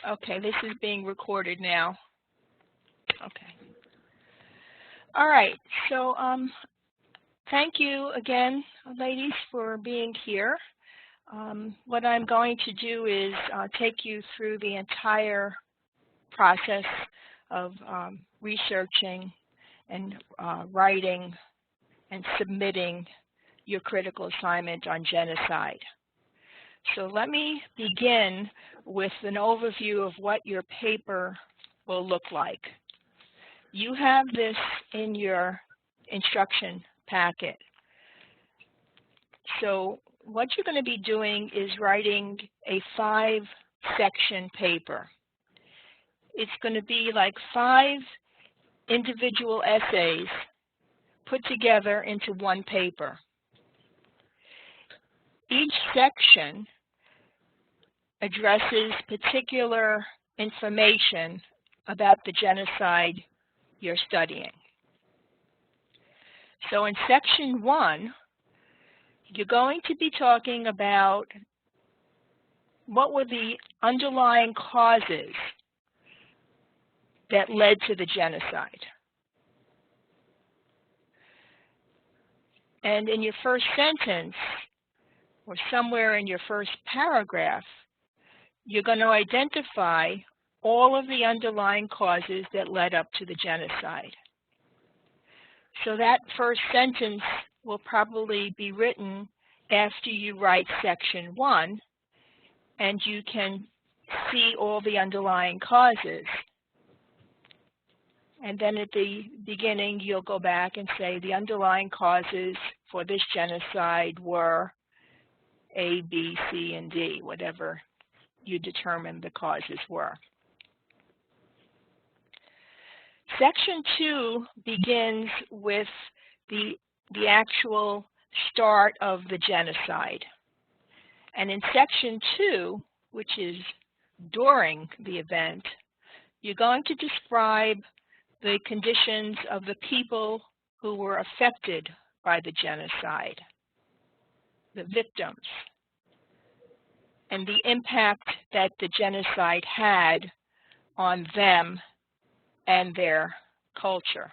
Okay, this is being recorded now. Okay. All right. So thank you again, ladies, for being here. What I'm going to do is take you through the entire process of researching and writing and submitting your critical assignment on genocide. So let me begin with an overview of what your paper will look like. You have this in your instruction packet. So what you're going to be doing is writing a 5-section paper. It's going to be like 5 individual essays put together into one paper. Each section addresses particular information about the genocide you're studying. So in section 1, you're going to be talking about what were the underlying causes that led to the genocide. And in your first sentence, or somewhere in your first paragraph, you're going to identify all of the underlying causes that led up to the genocide. So that first sentence will probably be written after you write section 1, and you can see all the underlying causes. And then at the beginning, you'll go back and say the underlying causes for this genocide were A, B, C, and D, whatever you determine the causes were. Section 2 begins with the actual start of the genocide. And in section 2, which is during the event, you're going to describe the conditions of the people who were affected by the genocide, the victims, and the impact that the genocide had on them and their culture.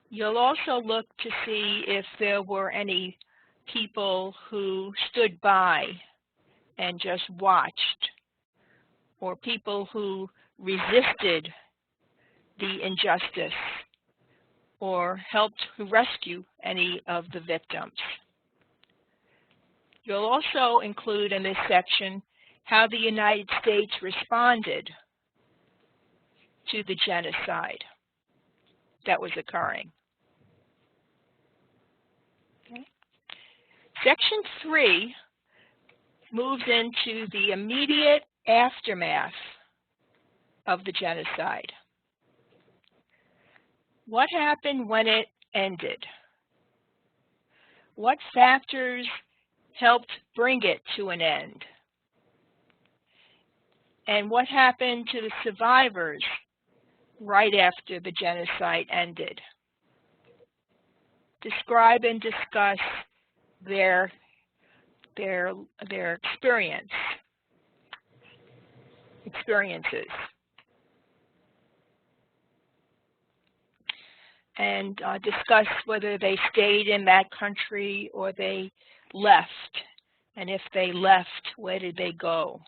You'll also look to see if there were any people who stood by and just watched, or people who resisted the injustice or helped rescue any of the victims. You'll also include in this section how the United States responded to the genocide that was occurring. Okay. Section 3 moves into the immediate aftermath of the genocide. What happened when it ended? What factors helped bring it to an end? And what happened to the survivors right after the genocide ended? Describe and discuss their experiences. And discuss whether they stayed in that country or they left. And if they left, where did they go?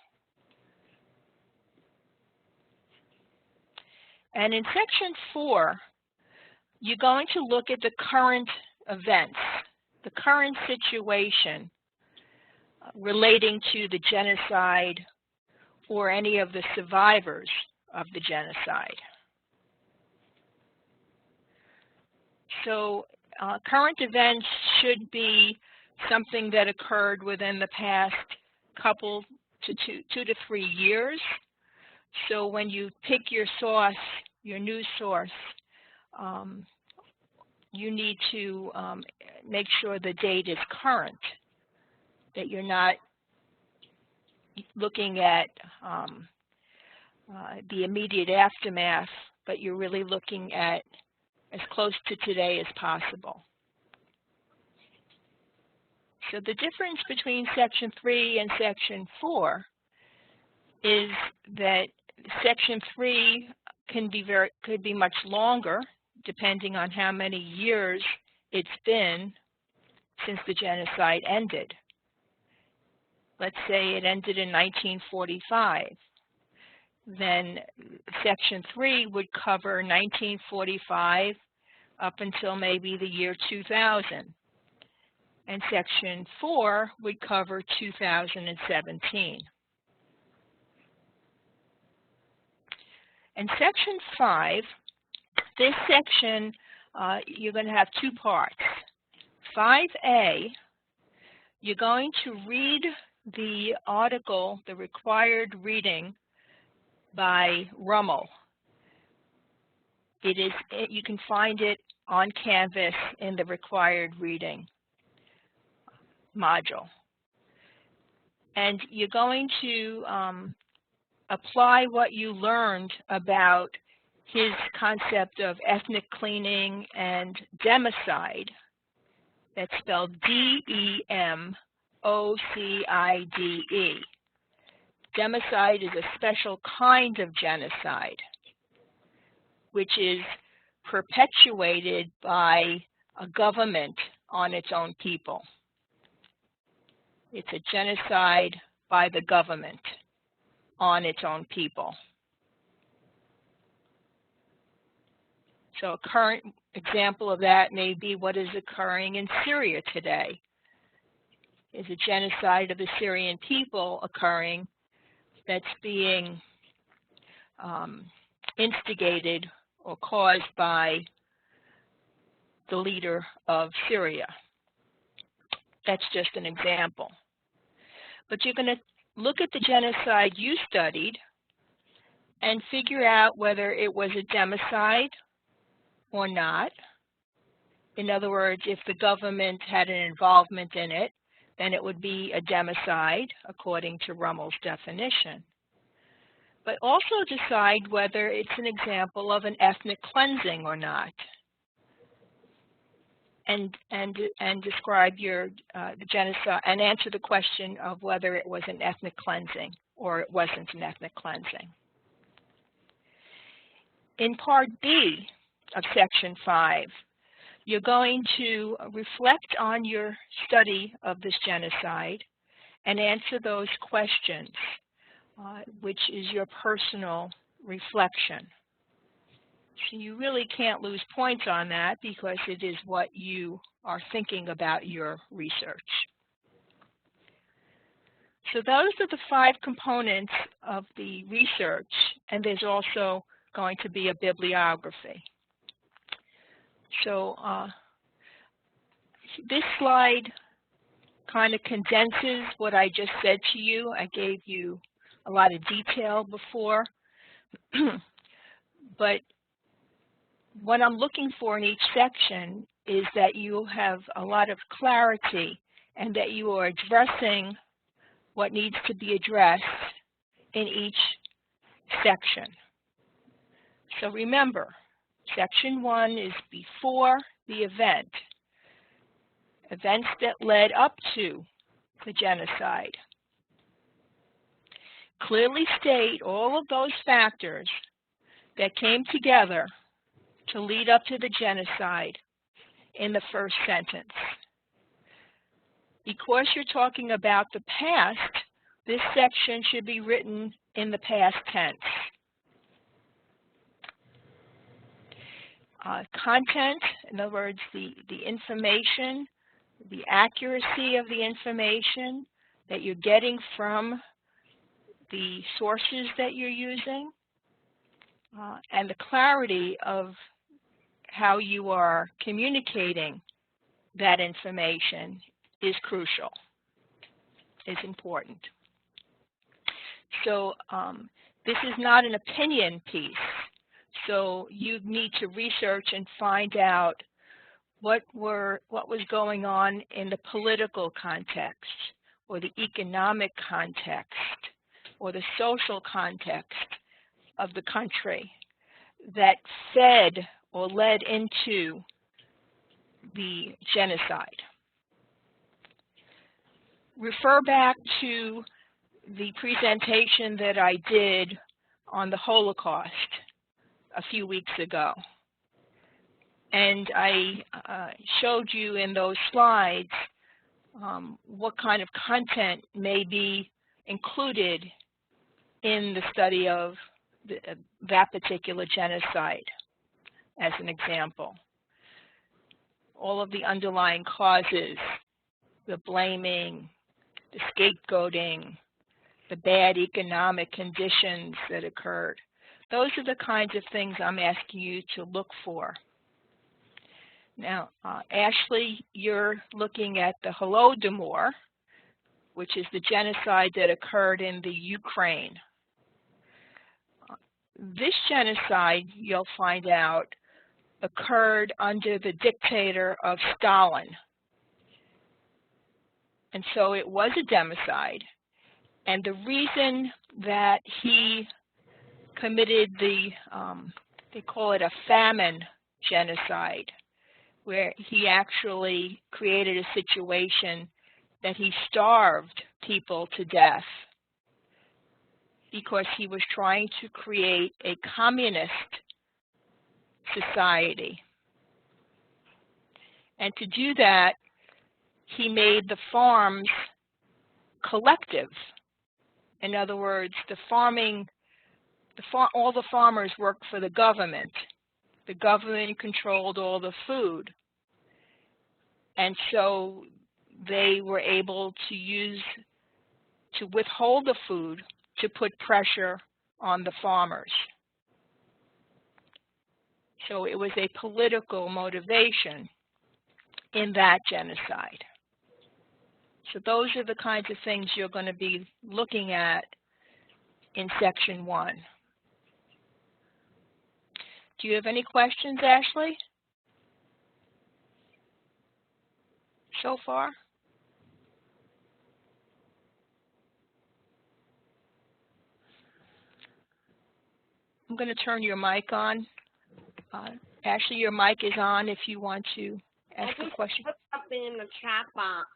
And in section 4, you're going to look at the current events, the current situation relating to the genocide or any of the survivors of the genocide. So current events should be something that occurred within the past couple to 2 to 3 years. So when you pick your source, your news source, you need to make sure the date is current, that you're not looking at the immediate aftermath, but you're really looking at as close to today as possible. So the difference between Section 3 and Section 4 is that Section 3 could be much longer, depending on how many years it's been since the genocide ended. Let's say it ended in 1945. Then Section 3 would cover 1945 up until maybe the year 2000. And Section 4 would cover 2017. And Section 5, this section, you're going to have two parts. 5A, you're going to read the article, the required reading by Rummel. You can find it on Canvas in the required reading module. And you're going to apply what you learned about his concept of ethnic cleaning and democide. That's spelled D-E-M-O-C-I-D-E. Democide is a special kind of genocide, which is perpetuated by a government on its own people. It's a genocide by the government on its own people. So a current example of that may be what is occurring in Syria today. Is a genocide of the Syrian people occurring that's being instigated or caused by the leader of Syria. That's just an example. But you're going to look at the genocide you studied and figure out whether it was a democide or not. In other words, if the government had an involvement in it, then it would be a democide according to Rummel's definition. But also decide whether it's an example of an ethnic cleansing or not. And describe your the genocide and answer the question of whether it was an ethnic cleansing or it wasn't an ethnic cleansing. In Part B of Section 5, you're going to reflect on your study of this genocide and answer those questions, which is your personal reflection. So you really can't lose points on that because it is what you are thinking about your research. So those are the 5 components of the research, and there's also going to be a bibliography. So this slide kind of condenses what I just said to you. I gave you a lot of detail before, but what I'm looking for in each section is that you have a lot of clarity and that you are addressing what needs to be addressed in each section. So remember, Section 1 is before the event, events that led up to the genocide. Clearly state all of those factors that came together to lead up to the genocide in the first sentence. Because you're talking about the past, this section should be written in the past tense. Content, in other words, the information, the accuracy of the information that you're getting from the sources that you're using, and the clarity of how you are communicating that information is crucial, is important. So this is not an opinion piece. So you need to research and find out what was going on in the political context, or the economic context, or the social context of the country that fed or led into the genocide. Refer back to the presentation that I did on the Holocaust a few weeks ago. And I showed you in those slides what kind of content may be included in the study of that particular genocide, as an example. All of the underlying causes, the blaming, the scapegoating, the bad economic conditions that occurred. Those are the kinds of things I'm asking you to look for. Now, Ashley, you're looking at the Holodomor, which is the genocide that occurred in the Ukraine. This genocide, you'll find out, occurred under the dictator of Stalin. And so it was a democide. And the reason that he committed the, they call it a famine genocide, where he actually created a situation that he starved people to death because he was trying to create a communist society. And to do that, he made the farms collective. In other words, all the farmers worked for the government. The government controlled all the food. And so they were able to withhold the food to put pressure on the farmers. So it was a political motivation in that genocide. So those are the kinds of things you're going to be looking at in section 1. Do you have any questions, Ashley, so far? I'm going to turn your mic on. Ashley, your mic is on if you want to ask a question. Put something in the chat box.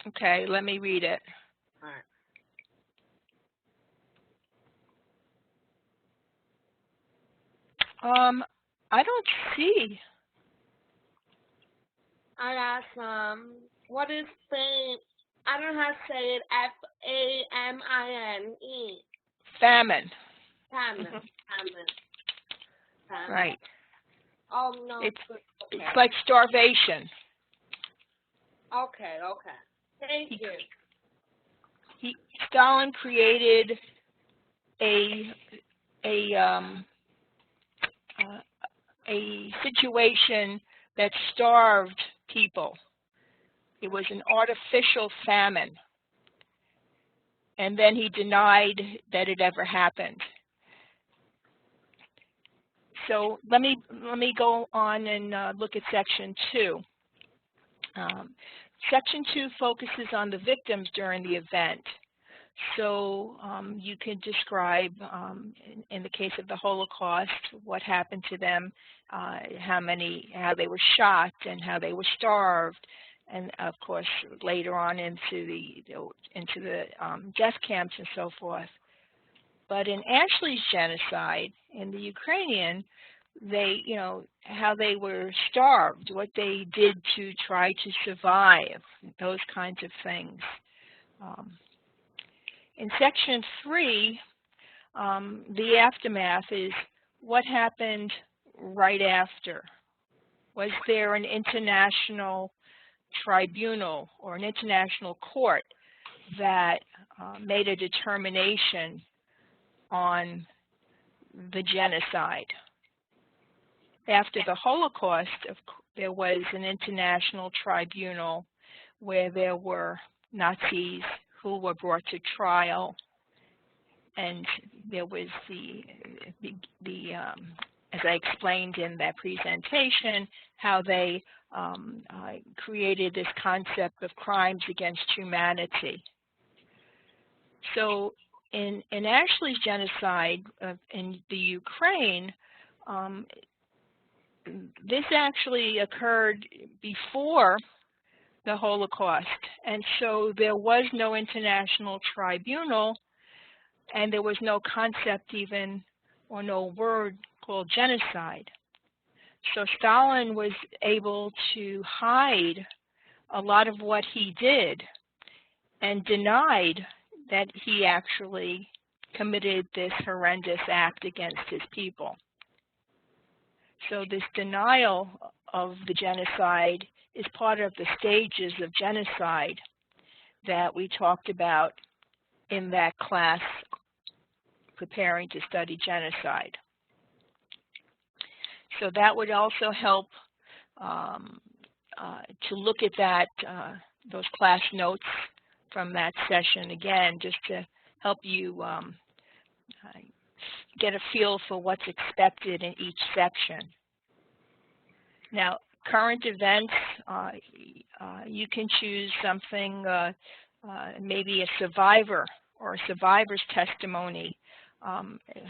Okay, let me read it. All right. I don't see. I asked, what is famin? I don't know how to say it. F-A-M-I-N-E. Famine. Famine. Famine. Right. Oh, no. It's okay. like starvation. Okay. Thank you. Stalin created a situation that starved people. It was an artificial famine. And then he denied that it ever happened. So let me go on and look at section 2. Section 2 focuses on the victims during the event. So you can describe, in the case of the Holocaust, what happened to them, how they were shot and how they were starved, and of course later on into the death camps and so forth. But in Ashley's genocide, in the Ukrainian, how they were starved, what they did to try to survive, those kinds of things. In section 3, the aftermath is what happened right after. Was there an international tribunal or an international court that made a determination on the genocide? After the Holocaust, there was an international tribunal where there were Nazis who were brought to trial, and there was as I explained in that presentation, how they created this concept of crimes against humanity. So in Ashley's genocide in the Ukraine, this actually occurred before the Holocaust. And so there was no international tribunal, and there was no concept even, or no word called genocide. So Stalin was able to hide a lot of what he did and denied that he actually committed this horrendous act against his people. So this denial of the genocide is part of the stages of genocide that we talked about in that class, Preparing to Study Genocide. So that would also help to look at that, those class notes from that session again, just to help you get a feel for what's expected in each section. Now, current events, you can choose something, maybe a survivor or a survivor's testimony,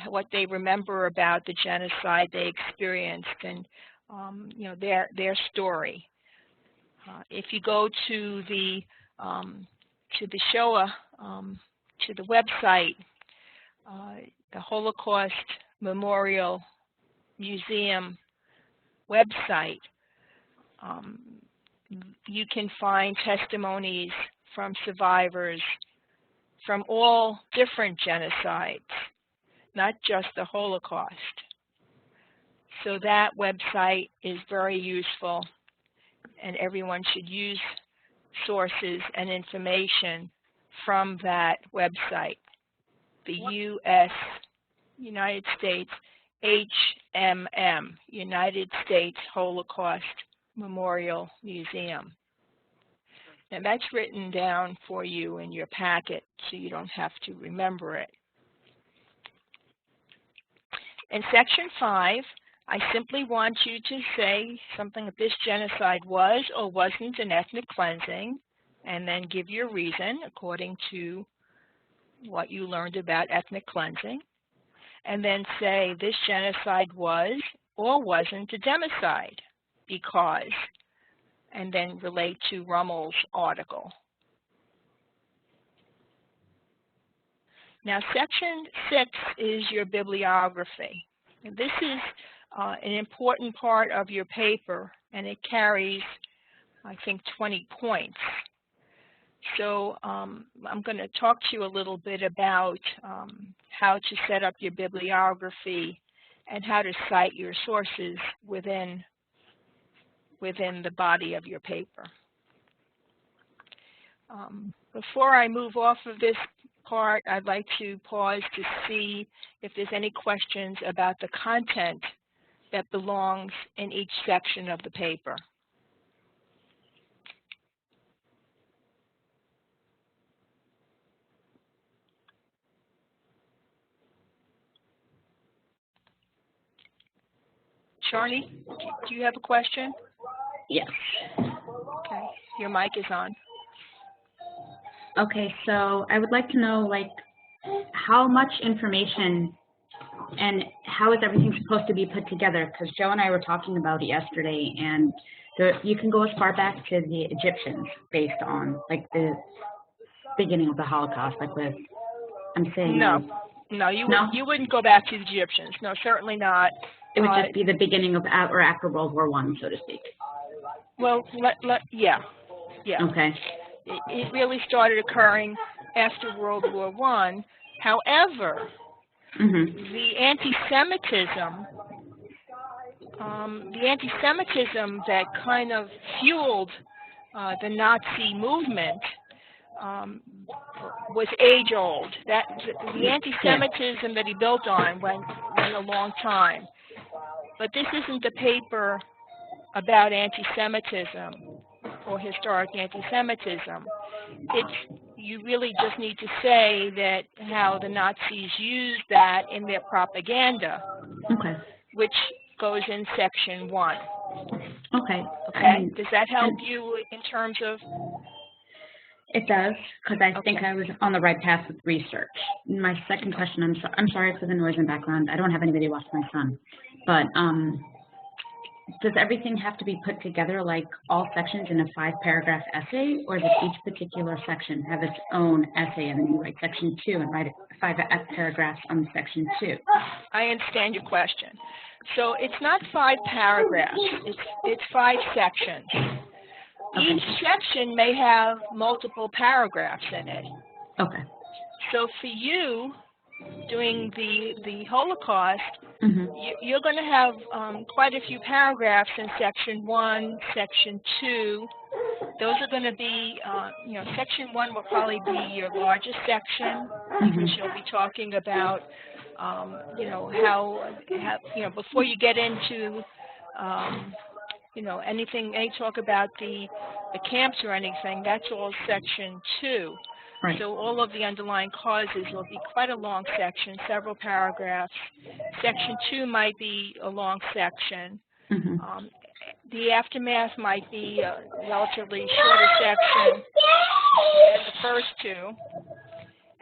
what they remember about the genocide they experienced, and you know, their story. If you go to the Shoah, to the website, the Holocaust Memorial Museum website, you can find testimonies from survivors from all different genocides, not just the Holocaust. So that website is very useful, and everyone should use sources and information from that website, the United States HMM, United States Holocaust Memorial Museum. And that's written down for you in your packet, so you don't have to remember it. In section 5, I simply want you to say something that this genocide was or wasn't an ethnic cleansing, and then give your reason according to what you learned about ethnic cleansing. And then say this genocide was or wasn't a democide because, and then relate to Rummel's article. Now, section 6 is your bibliography. And this is an important part of your paper, and it carries, I think, 20 points. So I'm going to talk to you a little bit about how to set up your bibliography and how to cite your sources within the body of your paper. Before I move off of this part, I'd like to pause to see if there's any questions about the content that belongs in each section of the paper. Charlie, do you have a question? Yes. Okay, your mic is on. Okay, so I would like to know, like, how much information and how is everything supposed to be put together? Because Joe and I were talking about it yesterday, and you can go as far back to the Egyptians based on, like, the beginning of the Holocaust, like with, I'm saying... No, you wouldn't go back to the Egyptians. No, certainly not. It would just be the beginning of, or after World War I, so to speak. Well, yeah. Okay. It really started occurring after World War I. However, the anti-Semitism that kind of fueled the Nazi movement was age-old. The anti-Semitism that he built on went a long time. But this isn't a paper about anti-Semitism or historic anti-Semitism. You really just need to say that how the Nazis used that in their propaganda, which goes in section 1. Okay. Does that help you in terms of? It does, because I think I was on the right path with research. My second question, I'm sorry for the noise in the background. I don't have anybody watching my son. But does everything have to be put together like all sections in a 5-paragraph essay, or does each particular section have its own essay and then you write section 2 and write 5 paragraphs on section 2? I understand your question. So it's not 5 paragraphs, it's 5 sections. Okay. Each section may have multiple paragraphs in it. Okay. So for you, doing the Holocaust, you're going to have quite a few paragraphs in section 1, section 2. Those are going to be, section 1 will probably be your largest section, because you'll be talking about, how before you get into, any talk about the camps or anything, that's all section 2. Right. So all of the underlying causes will be quite a long section, several paragraphs. Section 2 might be a long section. The aftermath might be a relatively shorter section than the first 2,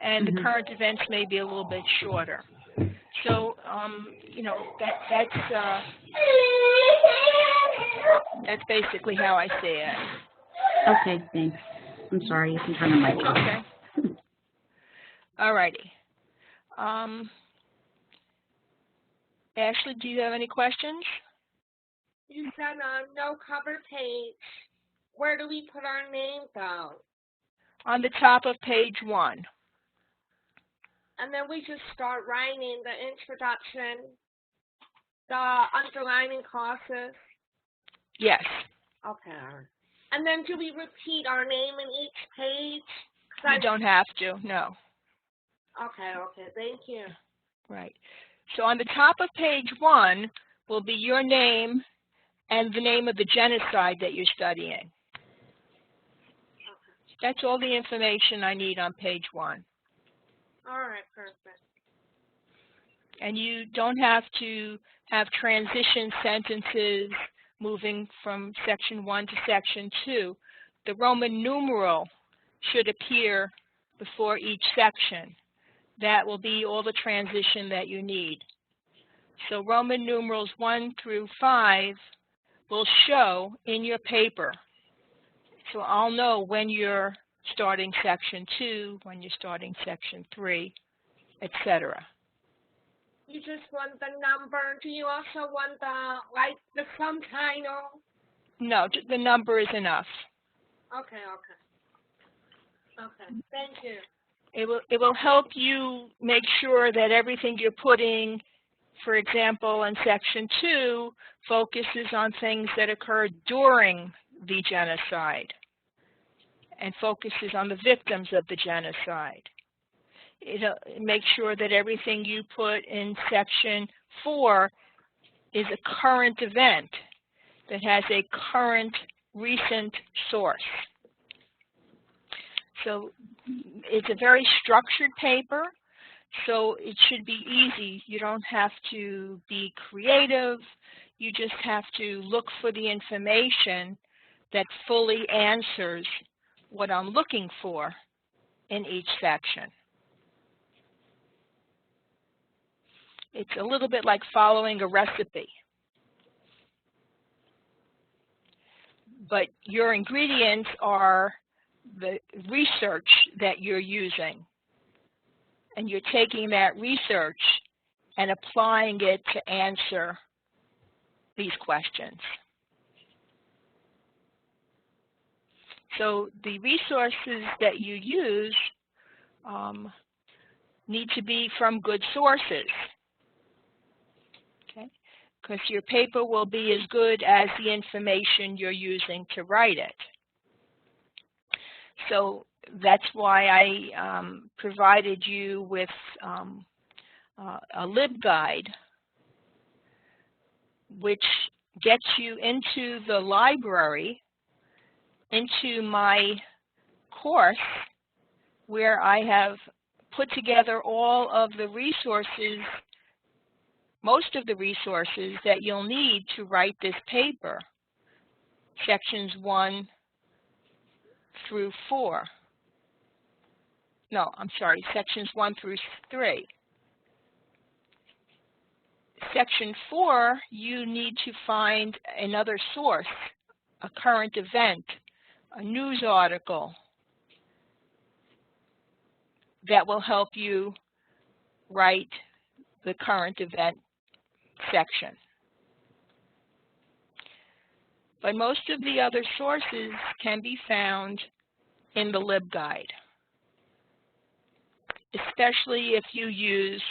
and the current events may be a little bit shorter. So, that's basically how I see it. Okay, thanks. I'm sorry, you can turn the mic off. Okay. All righty. Ashley, do you have any questions? You said no cover page. Where do we put our name though? On the top of page 1. And then we just start writing the introduction, the underlining causes. Yes. Okay. And then do we repeat our name in each page? You don't have to, no. Okay, thank you. Right. So on the top of page 1 will be your name and the name of the genocide that you're studying. That's all the information I need on page 1. All right, perfect. And you don't have to have transition sentences moving from section 1 to section 2. The Roman numeral should appear before each section. That will be all the transition that you need. So Roman numerals 1 through 5 will show in your paper. So I'll know when you're starting section 2, when you're starting section 3, etc. You just want the number. Do you also want the subtitle? No, the number is enough. Okay. Thank you. It will help you make sure that everything you're putting, for example, in section 2, focuses on things that occurred during the genocide and focuses on the victims of the genocide. It'll make sure that everything you put in section 4 is a current event that has a current, recent source. So it's a very structured paper, so it should be easy. You don't have to be creative. You just have to look for the information that fully answers what I'm looking for in each section. It's a little bit like following a recipe. But your ingredients are the research that you're using. And you're taking that research and applying it to answer these questions. So the resources that you use need to be from good sources. Because your paper will be as good as the information you're using to write it. So that's why I provided you with a LibGuide, which gets you into the library, into my course, where I have put together all of the resources, most of the resources that you'll need to write this paper, sections 1 through 4. No, I'm sorry, sections 1 through 3. Section 4, you need to find another source, a current event, a news article that will help you write the current event section. But most of the other sources can be found in the LibGuide, especially if you use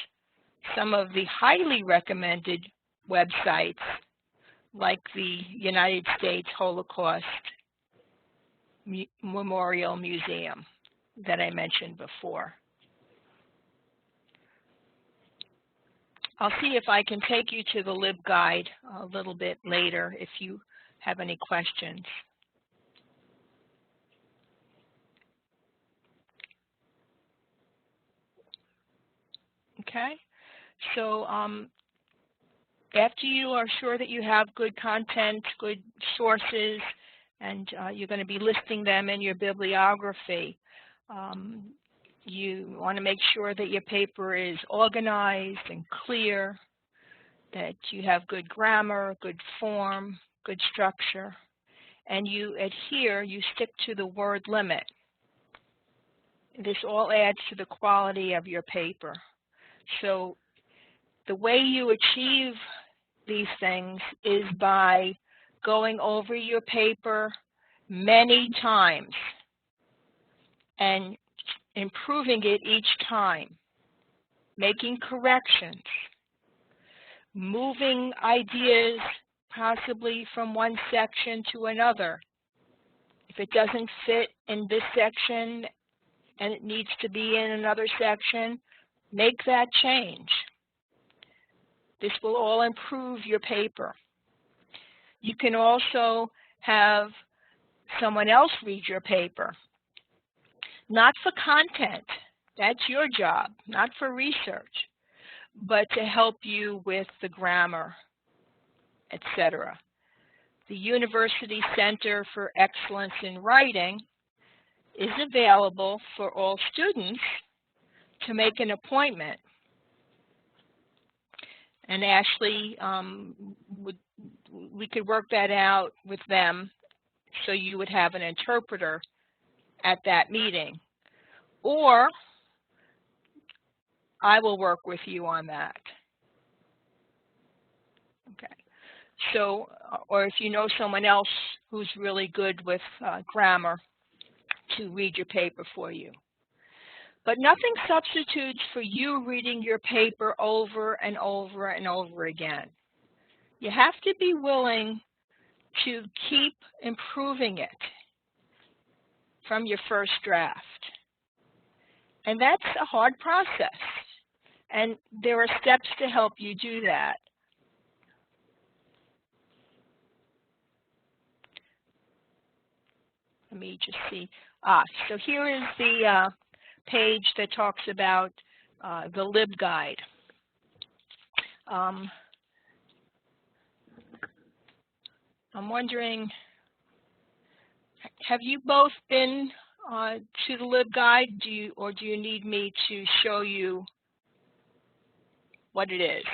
some of the highly recommended websites like the United States Holocaust Memorial Museum that I mentioned before. I'll see if I can take you to the LibGuide a little bit later if you have any questions. Okay, so after you are sure that you have good content, good sources, and you're going to be listing them in your bibliography, you want to make sure that your paper is organized and clear, that you have good grammar, good form, good structure, and you adhere, you stick to the word limit. This all adds to the quality of your paper. So the way you achieve these things is by going over your paper many times and improving it each time, making corrections, moving ideas possibly from one section to another. If it doesn't fit in this section and it needs to be in another section, make that change. This will all improve your paper. You can also have someone else read your paper. Not for content, that's your job, not for research, but to help you with the grammar, etc. The University Center for Excellence in Writing is available for all students to make an appointment. And Ashley, we could work that out with them so you would have an interpreter at that meeting. Or I will work with you on that. Okay. So, or if you know someone else who's really good with grammar to read your paper for you. But nothing substitutes for you reading your paper over and over and over again. You have to be willing to keep improving it from your first draft. And that's a hard process. And there are steps to help you do that. Let me just see. So here is the page that talks about the LibGuide. I'm wondering, have you both been to the LibGuide? Or do you need me to show you what it is?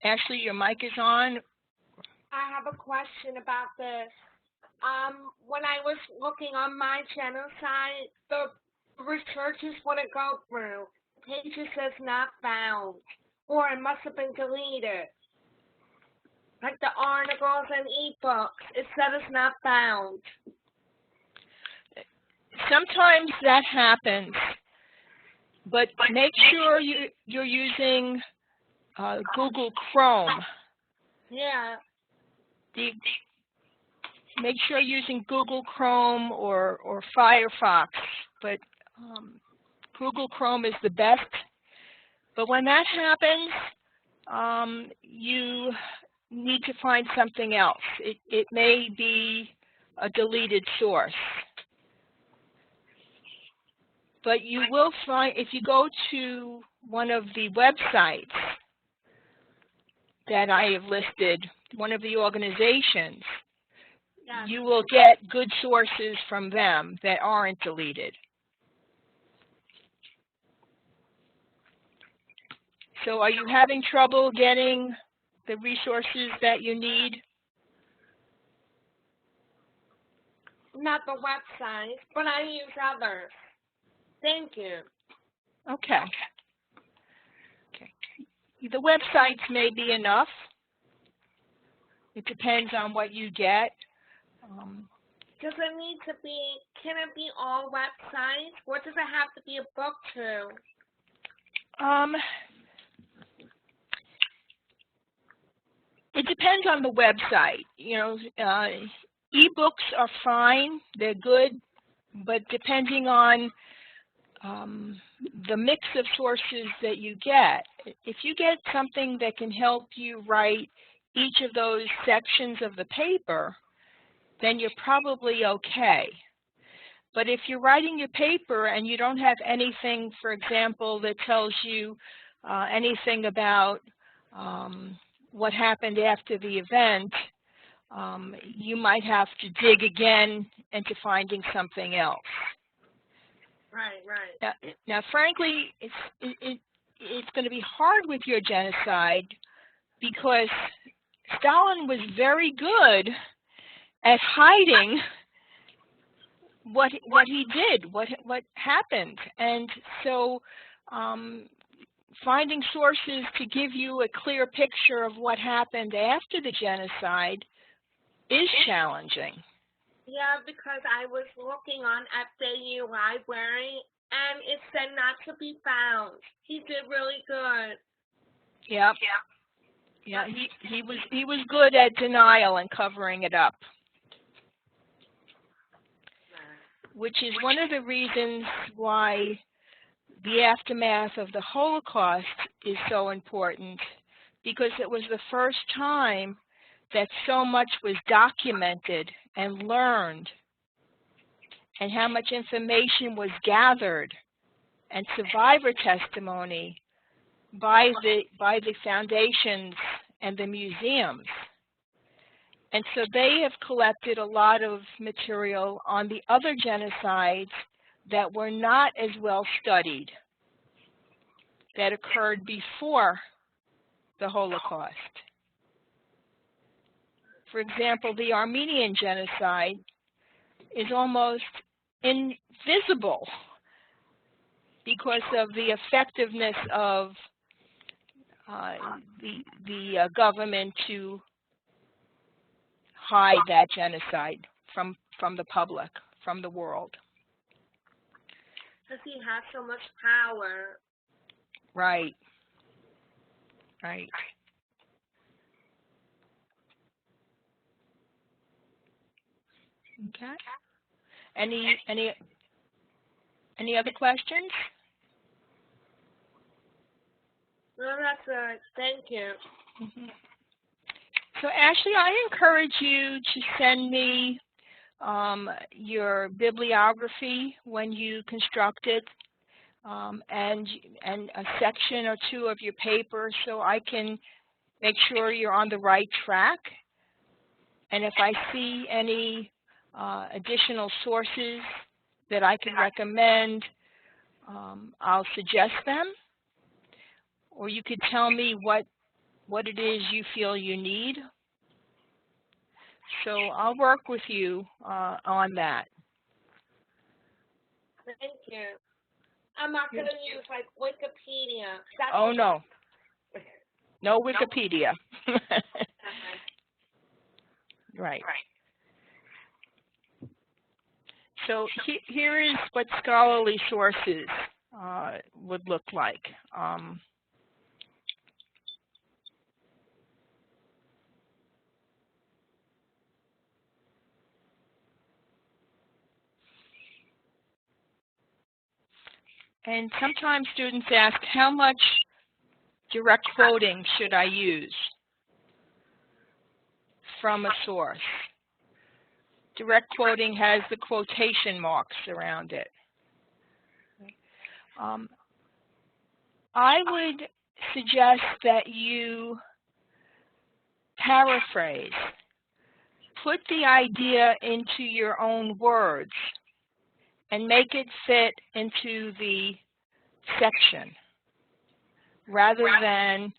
Ashley, your mic is on. I have a question about this. When I was looking on my genocide, the researchers want to go through. Page says not found, or it must have been deleted. Like the articles and ebooks, it said it's not found. Sometimes that happens, but make sure you're using Google Chrome. Yeah. Make sure you're using Google Chrome or Firefox, but Google Chrome is the best. But when that happens, you need to find something else. It may be a deleted source. But you will find, if you go to one of the websites that I have listed, one of the organizations, Yes. you will get good sources from them that aren't deleted. So are you having trouble getting the resources that you need? Not the website, but I use others. Thank you. Okay. The websites may be enough. It depends on what you get. Does it need to be, can it be all websites? What does it have to be a book to? It depends on the website. You know, ebooks are fine, they're good, but depending on the mix of sources that you get, if you get something that can help you write each of those sections of the paper, then you're probably okay. But if you're writing your paper and you don't have anything, for example, that tells you anything about what happened after the event, you might have to dig again into finding something else. Right. Now frankly, it's going to be hard with your genocide because Stalin was very good at hiding what he did, what happened, and so finding sources to give you a clear picture of what happened after the genocide is challenging. Yeah, because I was looking on FAU Library and it said not to be found. He did really good. Yep. Yeah, he was good at denial and covering it up, which is one of the reasons why the aftermath of the Holocaust is so important, because it was the first time that so much was documented and learned, and how much information was gathered and survivor testimony by the foundations and the museums. And so they have collected a lot of material on the other genocides that were not as well studied, that occurred before the Holocaust. For example, the Armenian genocide is almost invisible because of the effectiveness of the government to hide that genocide from the public, from the world. Because he has so much power. Right. Okay. Any other questions? No, that's good. Thank you. Mm-hmm. So Ashley, I encourage you to send me your bibliography when you construct it, and a section or two of your paper, so I can make sure you're on the right track. And if I see any additional sources that I can recommend, I'll suggest them. Or you could tell me what it is you feel you need. So I'll work with you on that. Thank you. I'm not going to use like Wikipedia. Oh no. No Wikipedia. Right. So here is what scholarly sources would look like. And sometimes students ask, how much direct quoting should I use from a source? Direct quoting has the quotation marks around it. I would suggest that you paraphrase put the idea into your own words and make it fit into the section rather than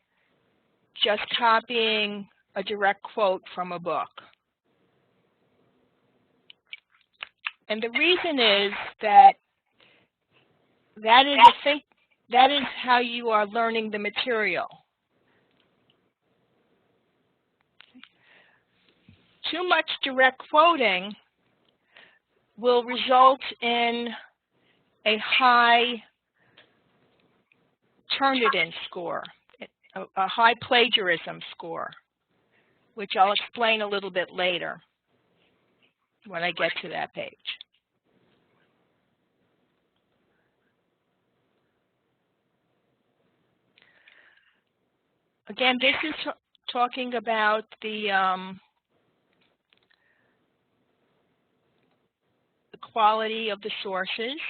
just copying a direct quote from a book. And the reason is that that is how you are learning the material. Too much direct quoting will result in a high Turnitin score, a high plagiarism score, which I'll explain a little bit later when I get to that page. Again, this is talking about the quality of the sources.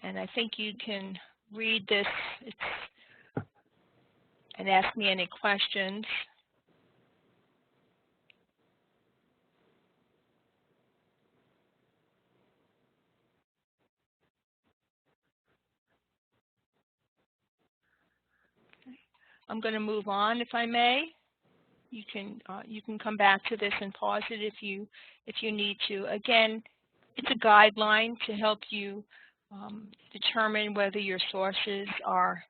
And I think you can read this and ask me any questions. I'm going to move on, if I may. You can come back to this and pause it if you need to. Again, it's a guideline to help you determine whether your sources are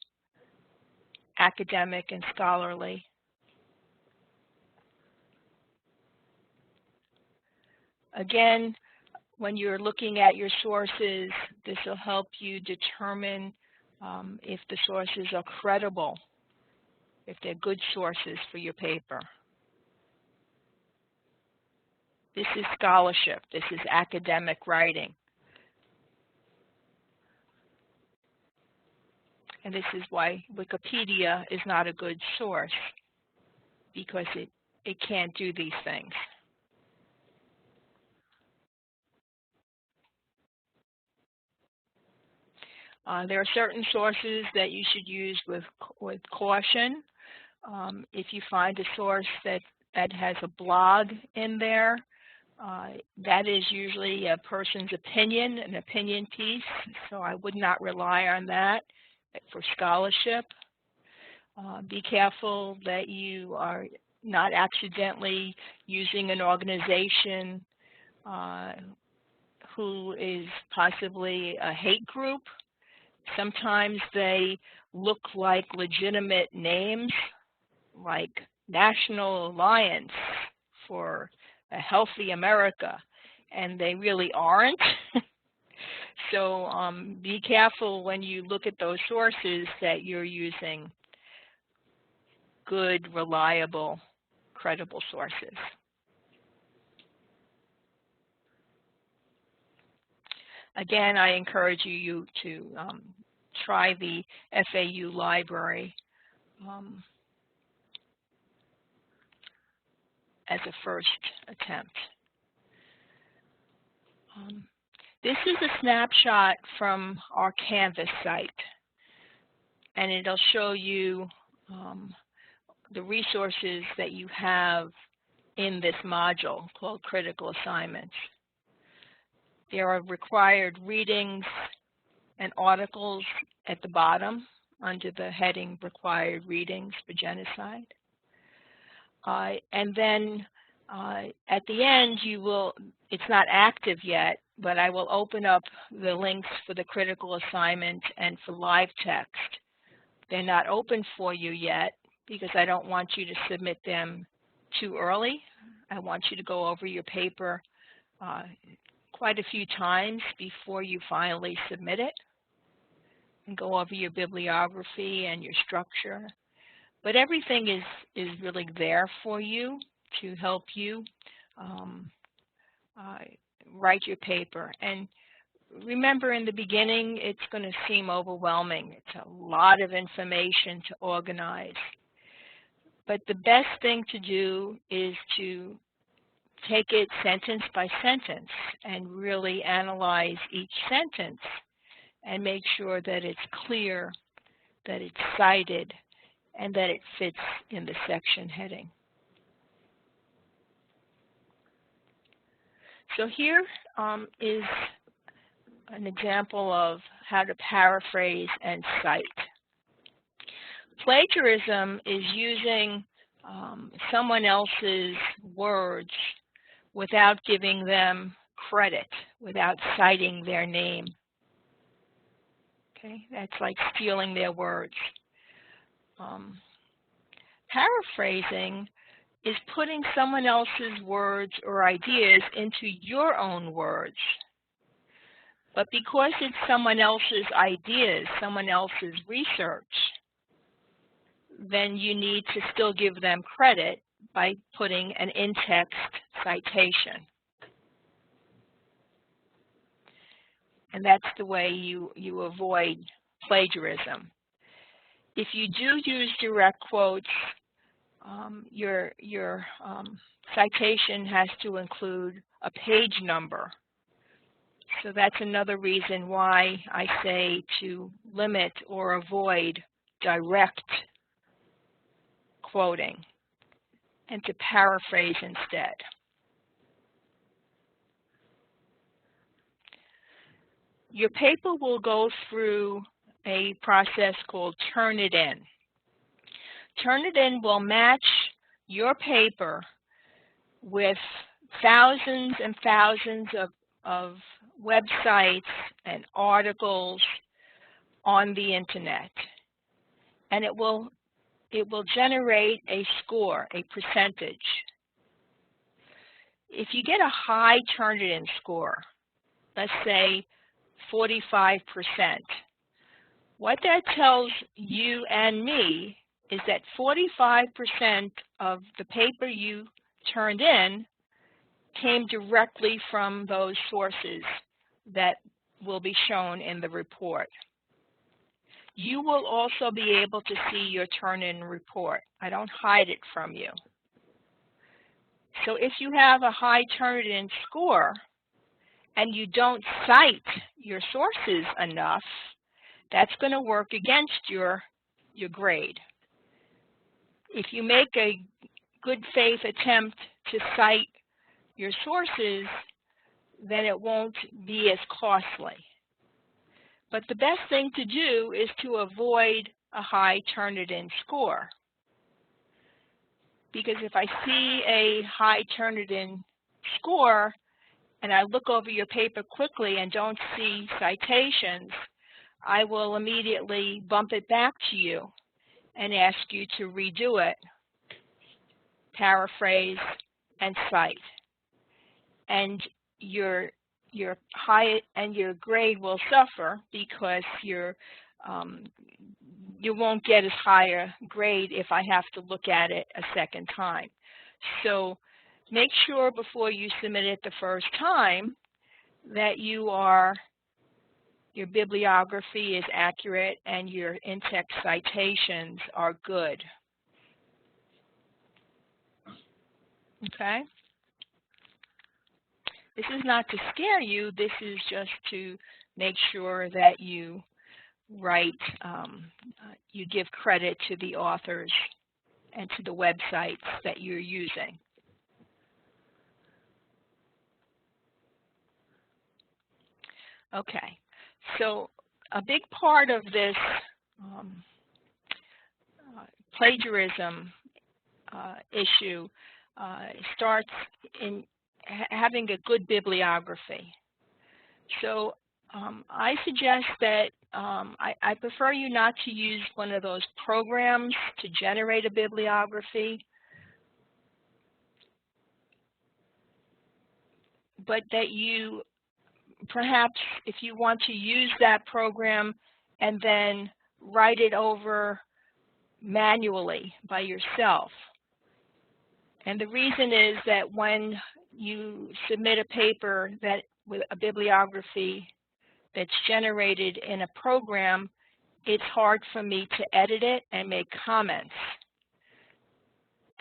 academic and scholarly. Again, when you're looking at your sources, this will help you determine if the sources are credible, if they're good sources for your paper. This is scholarship. This is academic writing. And this is why Wikipedia is not a good source, because it can't do these things. There are certain sources that you should use with caution. If you find a source that has a blog in there, that is usually a person's opinion, an opinion piece, so I would not rely on that for scholarship. Be careful that you are not accidentally using an organization who is possibly a hate group. Sometimes they look like legitimate names, like National Alliance for a Healthy America, and they really aren't. So be careful when you look at those sources that you're using good, reliable, credible sources. Again, I encourage you to try the FAU library as a first attempt. This is a snapshot from our Canvas site, and it'll show you the resources that you have in this module called Critical Assignments. There are required readings and articles at the bottom under the heading Required Readings for Genocide. And then at the end, it's not active yet, but I will open up the links for the critical assignment and for live text. They're not open for you yet because I don't want you to submit them too early. I want you to go over your paper quite a few times before you finally submit it and go over your bibliography and your structure. But everything is really there for you to help you write your paper. And remember, in the beginning, it's going to seem overwhelming. It's a lot of information to organize. But the best thing to do is to take it sentence by sentence and really analyze each sentence and make sure that it's clear, that it's cited, and that it fits in the section heading. So here is an example of how to paraphrase and cite. Plagiarism is using someone else's words without giving them credit, without citing their name. Okay, that's like stealing their words. Paraphrasing is putting someone else's words or ideas into your own words. But because it's someone else's ideas, someone else's research, then you need to still give them credit by putting an in-text citation. And that's the way you avoid plagiarism. If you do use direct quotes, your citation has to include a page number. So that's another reason why I say to limit or avoid direct quoting and to paraphrase instead. Your paper will go through a process called Turnitin. Turnitin will match your paper with thousands and thousands of websites and articles on the internet. And it will generate a score, a percentage. If you get a high Turnitin score, let's say 45%, what that tells you and me is that 45% of the paper you turned in came directly from those sources that will be shown in the report. You will also be able to see your turn-in report. I don't hide it from you. So if you have a high turn-in score and you don't cite your sources enough, that's going to work against your grade. If you make a good faith attempt to cite your sources, then it won't be as costly. But the best thing to do is to avoid a high Turnitin score. Because if I see a high Turnitin score and I look over your paper quickly and don't see citations, I will immediately bump it back to you and ask you to redo it, paraphrase, and cite. And your high and your grade will suffer because you won't get as high a grade if I have to look at it a second time. So make sure before you submit it the first time that your bibliography is accurate and your in-text citations are good. Okay? This is not to scare you, this is just to make sure that you write, you give credit to the authors and to the websites that you're using. Okay, so a big part of this plagiarism issue starts in having a good bibliography. So I suggest that I prefer you not to use one of those programs to generate a bibliography, but that you perhaps, if you want to use that program and then write it over manually by yourself. And the reason is that when you submit a paper that with a bibliography that's generated in a program, it's hard for me to edit it and make comments.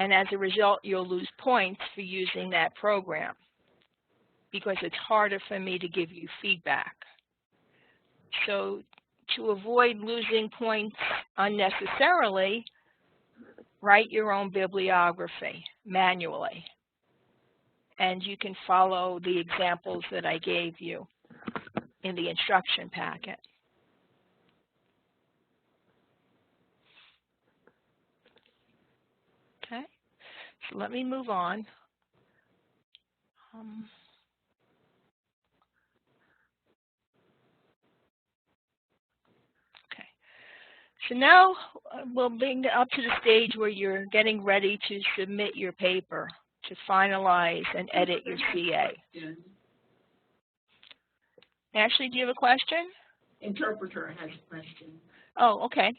And as a result, you'll lose points for using that program because it's harder for me to give you feedback. So to avoid losing points unnecessarily, write your own bibliography manually. and you can follow the examples that I gave you in the instruction packet. Okay, so let me move on. Okay, so now we'll bring it up to the stage where you're getting ready to submit your paper, to finalize and edit your CA. Ashley, do you have a question? Interpreter has a question. Oh, okay.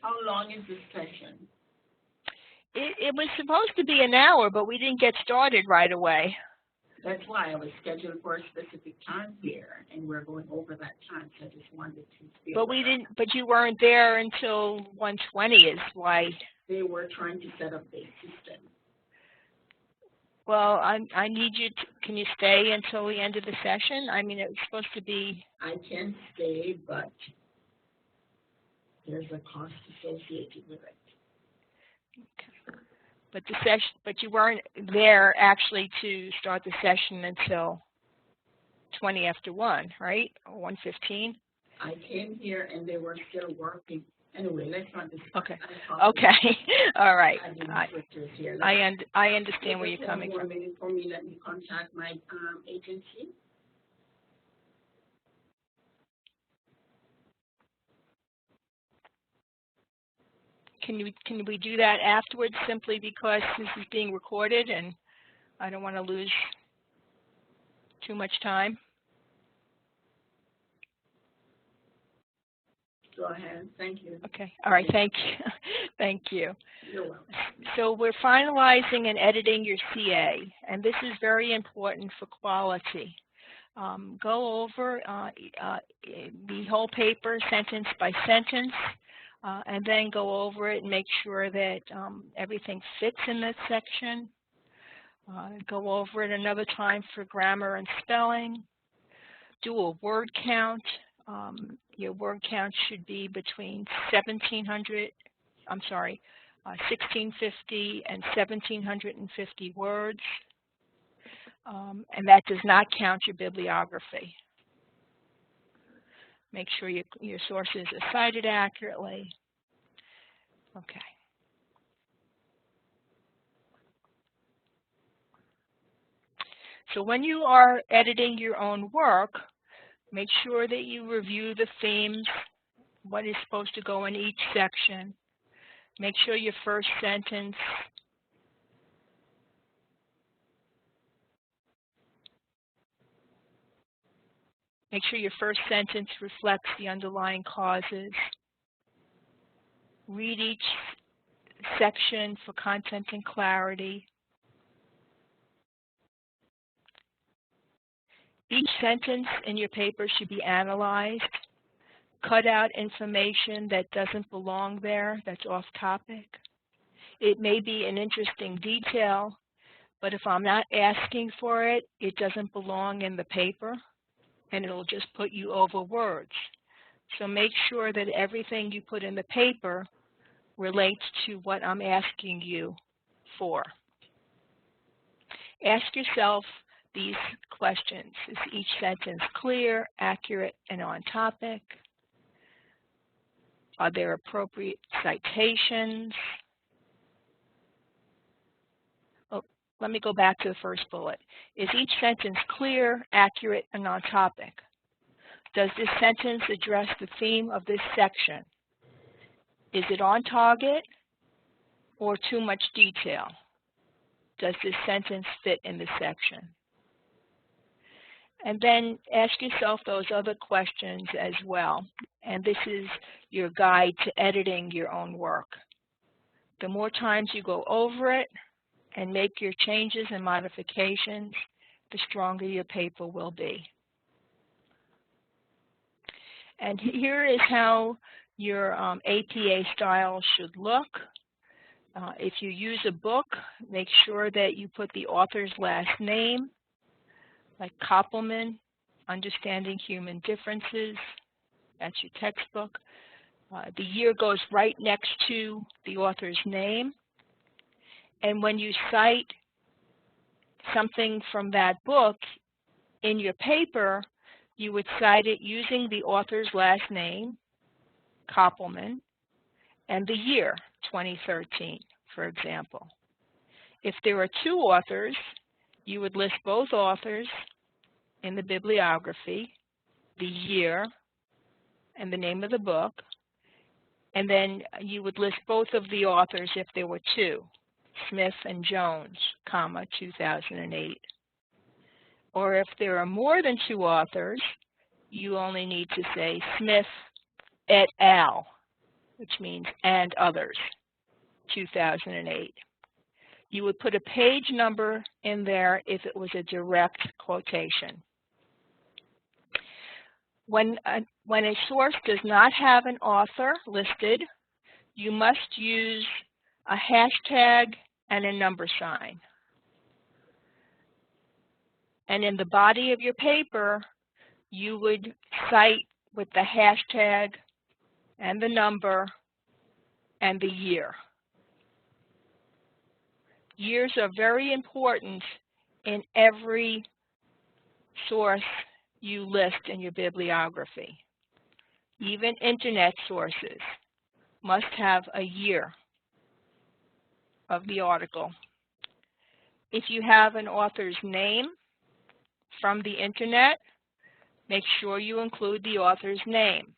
How long is this session? It was supposed to be an hour, but we didn't get started right away. That's why I was scheduled for a specific time here, and we're going over that time, so I just wanted to be But we didn't. But you weren't there until 1:20 is why. They were trying to set up the system. Well, I need you to, can you stay until the end of the session? I mean, it was supposed to be. I can stay, but there's a cost associated with it. Okay. But the session, but you weren't there actually to start the session until 20 after 1, right? Or 1:15. I came here and they were still working. Anyway, let's not discuss. Okay. Okay. All right. I understand where you're coming from. For me, let me contact my agency. Can we do that afterwards, simply because this is being recorded and I don't want to lose too much time? Go ahead. Thank you. Okay. All right. Thank you. Thank you. You're welcome. So we're finalizing and editing your CA, and this is very important for quality. Go over the whole paper sentence by sentence, and then go over it and make sure that everything fits in this section. Go over it another time for grammar and spelling. Do a word count. Your word count should be between 1650 and 1750 words. And that does not count your bibliography. Make sure your sources are cited accurately. Okay. So when you are editing your own work, make sure that you review the themes, what is supposed to go in each section. Make sure your first sentence reflects the underlying causes. Read each section for content and clarity. Each sentence in your paper should be analyzed. Cut out information that doesn't belong there, that's off topic. It may be an interesting detail, but if I'm not asking for it, it doesn't belong in the paper, and it'll just put you over words. So make sure that everything you put in the paper relates to what I'm asking you for. Ask yourself these questions. Is each sentence clear, accurate, and on topic? Are there appropriate citations? Oh, let me go back to the first bullet. Is each sentence clear, accurate, and on topic? Does this sentence address the theme of this section? Is it on target or too much detail? Does this sentence fit in this section? And then ask yourself those other questions as well. And this is your guide to editing your own work. The more times you go over it and make your changes and modifications, the stronger your paper will be. And here is how your APA style should look. If you use a book, make sure that you put the author's last name, like Koppelman, Understanding Human Differences. That's your textbook. The year goes right next to the author's name. And when you cite something from that book in your paper, you would cite it using the author's last name, Koppelman, and the year, 2013, for example. If there are two authors, you would list both authors in the bibliography, the year, and the name of the book, and then you would list both of the authors if there were two, Smith and Jones, comma, 2008. Or if there are more than two authors, you only need to say Smith et al., which means and others, 2008. You would put a page number in there if it was a direct quotation. When a source does not have an author listed, you must use a hashtag and a number sign. And in the body of your paper, you would cite with the hashtag and the number and the year. Years are very important in every source you list in your bibliography. Even internet sources must have a year of the article. If you have an author's name from the internet, make sure you include the author's name.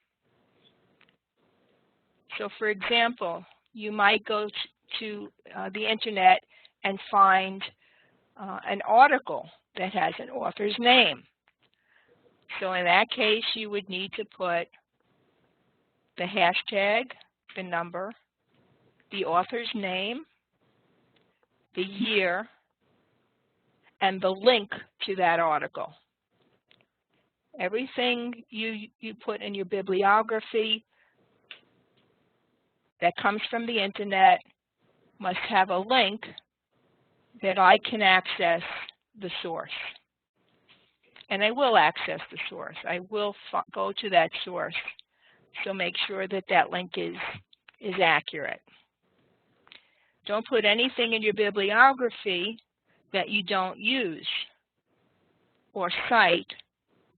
So for example, you might go to the internet and find an article that has an author's name. So in that case, you would need to put the hashtag, the number, the author's name, the year, and the link to that article. Everything you put in your bibliography that comes from the internet must have a link that I can access the source. And I will access the source. I will go to that source. So make sure that that link is accurate. Don't put anything in your bibliography that you don't use or cite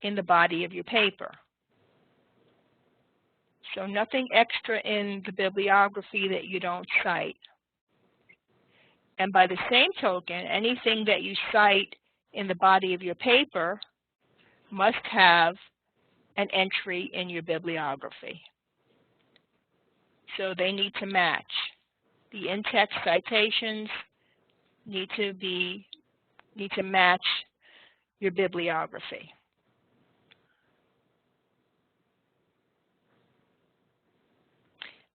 in the body of your paper. So nothing extra in the bibliography that you don't cite. And by the same token, anything that you cite in the body of your paper must have an entry in your bibliography. So they need to match. The in-text citations need to match your bibliography.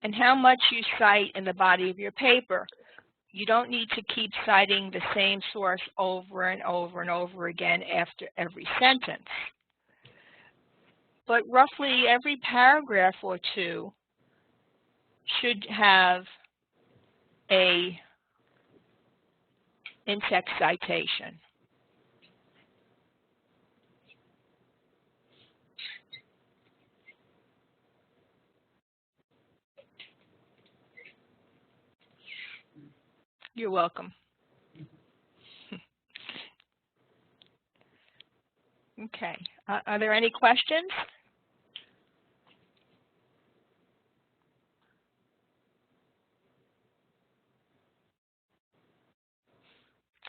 And how much you cite in the body of your paper. You don't need to keep citing the same source over and over and over again after every sentence. But roughly every paragraph or two should have a in-text citation. You're welcome. Okay. Are there any questions?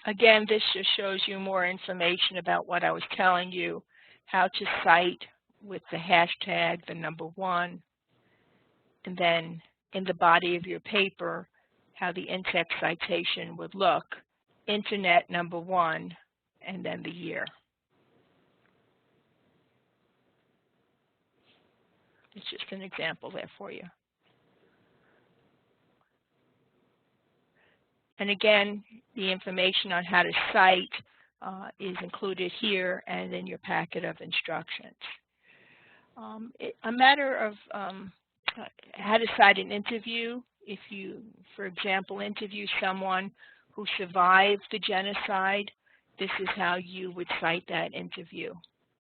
Again, this just shows you more information about what I was telling you, how to cite with the hashtag, the number 1, and then in the body of your paper, how the in-text citation would look, internet number 1, and then the year. It's just an example there for you. And again, the information on how to cite is included here and in your packet of instructions. A matter of how to cite an interview. If you, for example, interview someone who survived the genocide, this is how you would cite that interview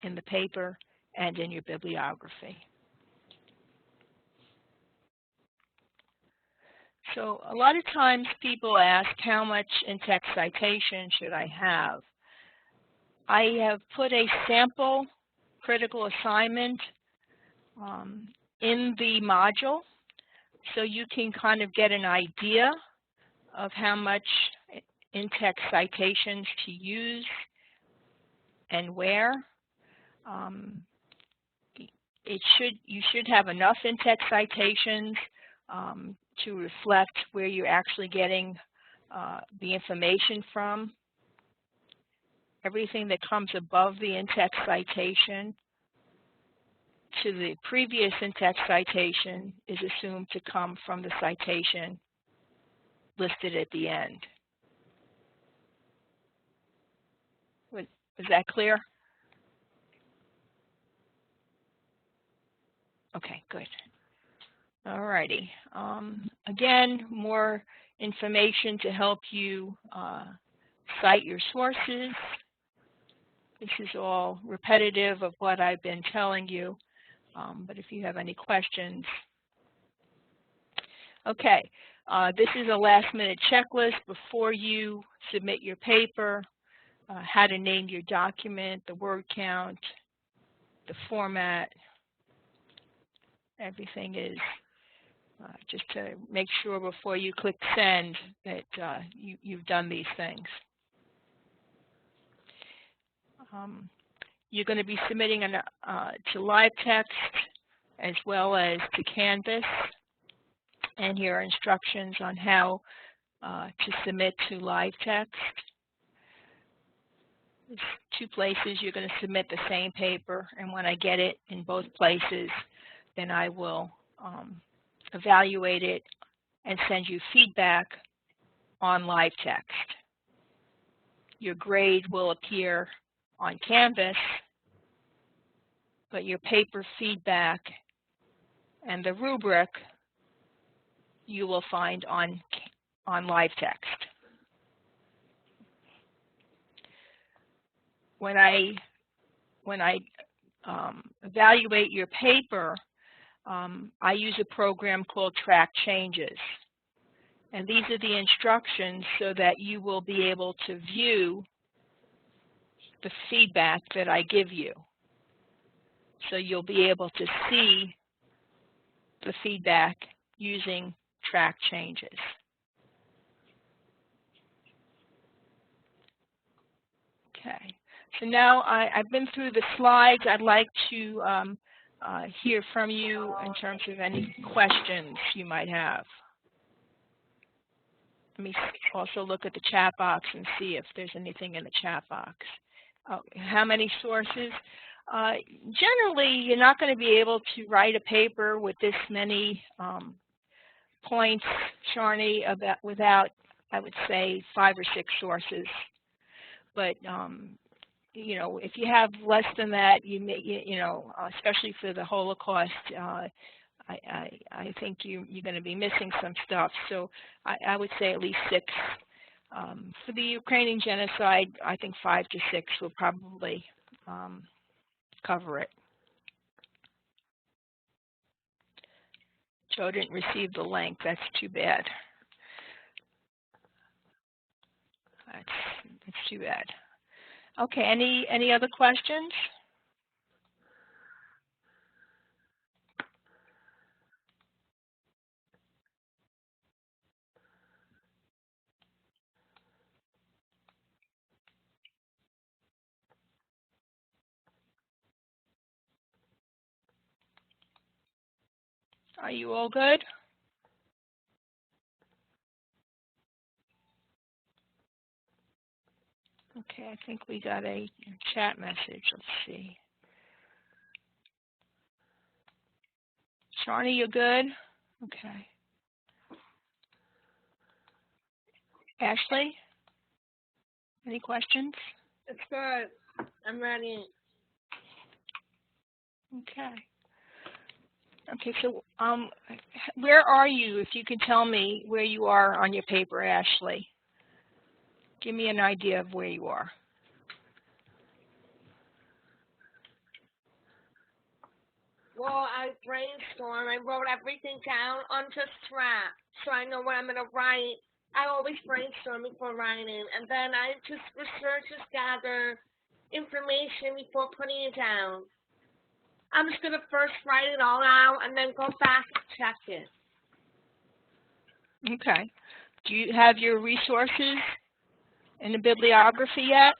in the paper and in your bibliography. So a lot of times people ask, how much in-text citation should I have? I have put a sample critical assignment in the module, so you can kind of get an idea of how much in-text citations to use and where. You should have enough in-text citations to reflect where you're actually getting the information from. Everything that comes above the in-text citation to the previous in-text citation is assumed to come from the citation listed at the end. Was that clear? Okay, good. All righty. Again, more information to help you cite your sources. This is all repetitive of what I've been telling you, but if you have any questions. Okay, this is a last-minute checklist before you submit your paper, how to name your document, the word count, the format. Everything is just to make sure before you click send that you've done these things. You're going to be submitting to live text as well as to Canvas, and here are instructions on how to submit to live text. There's two places you're going to submit the same paper, and when I get it in both places, then I will evaluate it and send you feedback on live text. Your grade will appear on Canvas, but your paper feedback and the rubric you will find on live text. When I evaluate your paper, I use a program called Track Changes. And these are the instructions so that you will be able to view the feedback that I give you. So you'll be able to see the feedback using Track Changes. Okay, so now I've been through the slides. I'd like to hear from you in terms of any questions you might have. Let me also look at the chat box and see if there's anything in the chat box. Oh, how many sources? Generally, you're not going to be able to write a paper with this many points, Sharni, without, I would say, 5 or 6 sources. But you know, if you have less than that, you may, you know, especially for the Holocaust, I think you're going to be missing some stuff. So I would say at least 6. For the Ukrainian genocide, I think 5 to 6 will probably cover it. Joe didn't receive the link. That's too bad. That's too bad. Okay, any other questions? Are you all good? Okay, I think we got a chat message. Let's see. Sharni, you good? Okay. Ashley, any questions? It's good. I'm ready. Okay. Okay, so where are you, if you could tell me where you are on your paper, Ashley? Give me an idea of where you are. Well, I brainstorm. I wrote everything down onto scrap, so I know what I'm going to write. I always brainstorm before writing, and then I just research, gather information before putting it down. I'm just going to first write it all out and then go back and check it. Okay. Do you have your resources in the bibliography yet?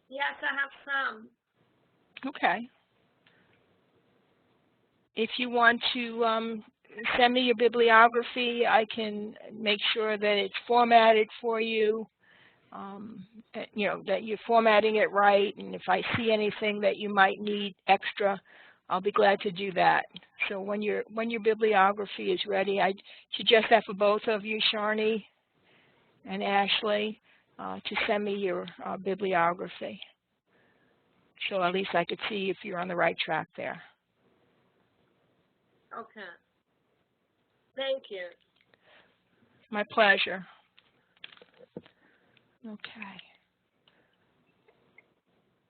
Yes, I have some. Okay. If you want to send me your bibliography, I can make sure that it's formatted for you, you know, that you're formatting it right, and if I see anything that you might need extra, I'll be glad to do that. So when your bibliography is ready, I suggest that for both of you, Sharni and Ashley, to send me your bibliography. So at least I could see if you're on the right track there. Okay. Thank you. My pleasure. Okay.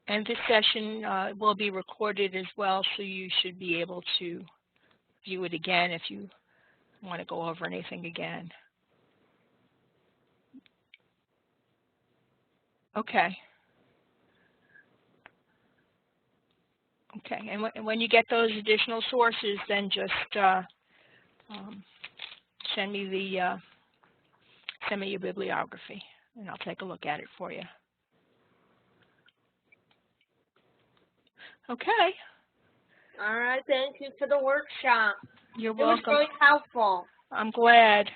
And this session will be recorded as well, so you should be able to view it again if you want to go over anything again. Okay. Okay, and when you get those additional sources, then just send me your bibliography, and I'll take a look at it for you. Okay. All right, thank you for the workshop. You're It was welcome. really helpful. I'm glad.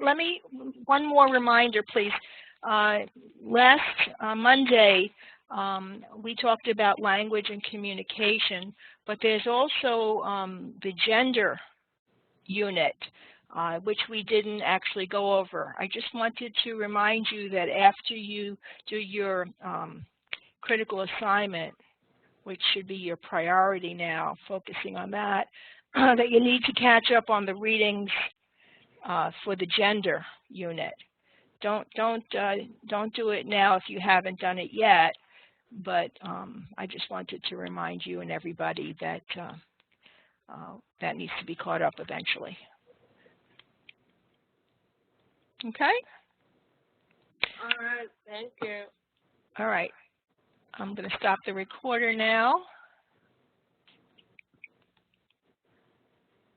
Let me, one more reminder, please. Last Monday, we talked about language and communication, but there's also the gender unit, which we didn't actually go over. I just wanted to remind you that after you do your critical assignment, which should be your priority now, focusing on that, that you need to catch up on the readings for the gender unit. Don't do it now if you haven't done it yet, but I just wanted to remind you and everybody that that needs to be caught up eventually. Okay? All right, thank you. All right. I'm going to stop the recorder now.